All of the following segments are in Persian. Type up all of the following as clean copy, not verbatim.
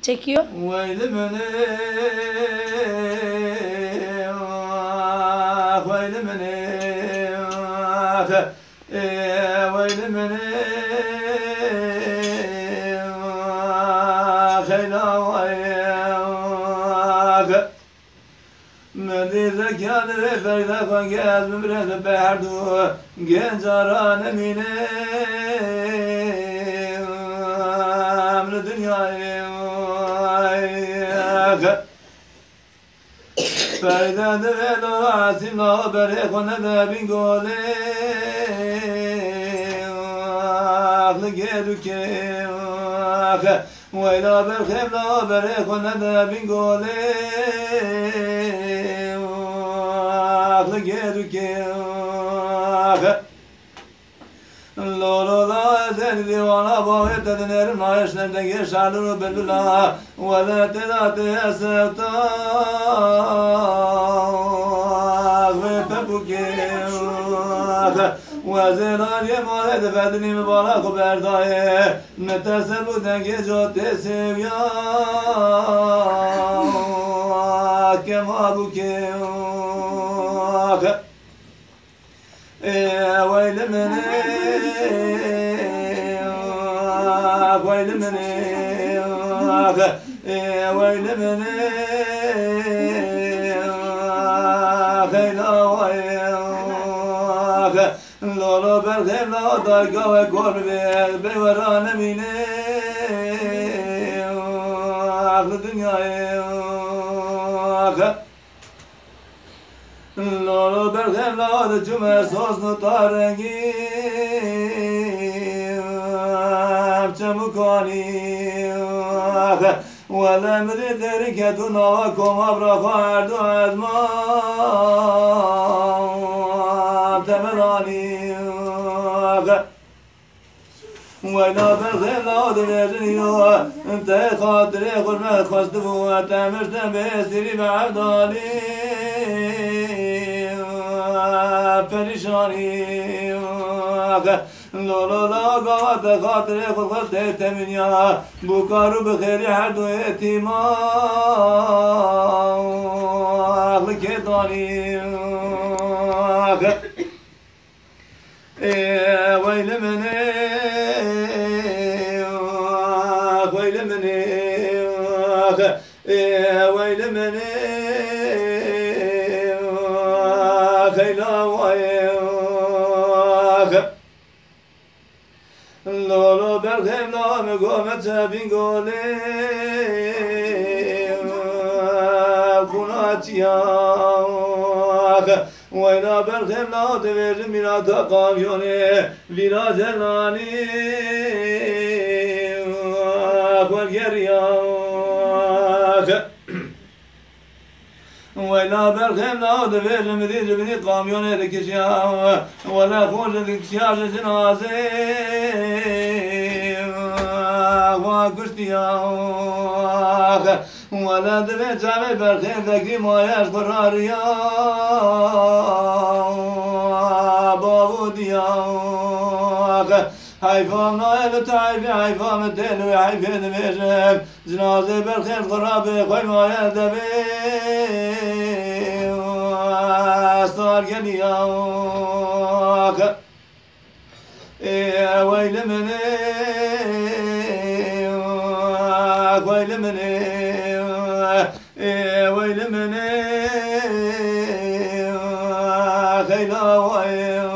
Çekiyor. Veylimini veylimini veylimini Medize kâdire feyde fangez mümrede berdu gencaran emine emri dünyayı feyde de velo asimla beri kone de bin gole aklı geduke وإلى بالخير لا بريق ندى بنقولي أخلق يدك لولو لا تدري وانا بغيت تدنير نايش ندق يشعلوا بالبلا ولا تداتي أسفتا أخلق بكي وزيران يمالد فدني مبارك بردائي متسب دنگي جوتي سيويا كما بكي ويل مني ويل مني ويل مني خيلا ويل لولو بالخير لا دايقا وقربي بوران ميني أخذ دنياي لولو بالخير لا دجمع صوص نطارنگي چمکانی ولا مريد ركتنا وكم أبرخ عردو عزمان تمراني ولا بالخير لا دلجني انت خاطري قرمت خستبو تمشت بسري بعبدالي پریشانی لولا لا قوات خاطر خلقت تمنیا بکارو بخیری هر دو اتیما اخل کتانی ویل منی ویل منی ویل منی لولو بالخير لا مقومة بنقولي كوناتيا وإلا بالخير لا تبير ميراتا قاميوني فيلا جلاني والقريا ولا بالخير لا تبير مدير بني قاميوني لكشيا ولا خوش لكشيا جنازي وقشتيا ولا دبي جامي بالخير ذكي ما يشقراريا بابو ديا حيفام نايل تعيفي حيفام الدين وحيفي دميشم جنازي بالخير قرابي خوي ما يدبي صار قليا ويل مني ويل مني ويل مني خيلا ويل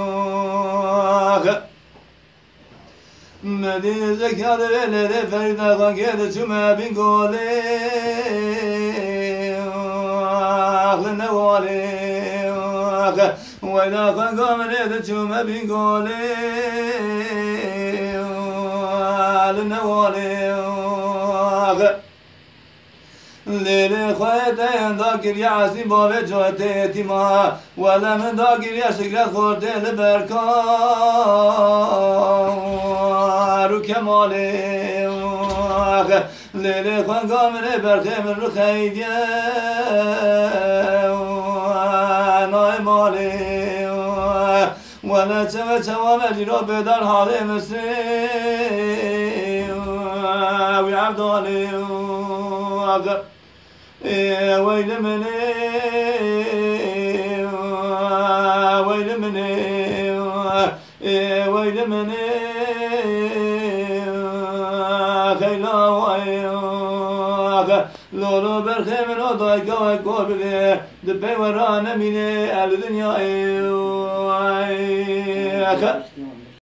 مدين زكاة ليلة فريدة خانكيد شما بنقولي أخل النوالي وإذا خانقام ليلة شما بنقولي النوالي ليلة خويتين داكر يا عسين بابي جوتي تيما ولا من داكر يا شكرت خورتي البركار وكمالي ليلة خانقام برخيم الرخيدية نايمالي ولا تشوى تشوى مجرى بدار حالي مسري وعبدالي ويل مني ويل مني ويل مني خيلا وياك لولو برخي من أضايك وكوبلي دبي ورانا مني الدنيا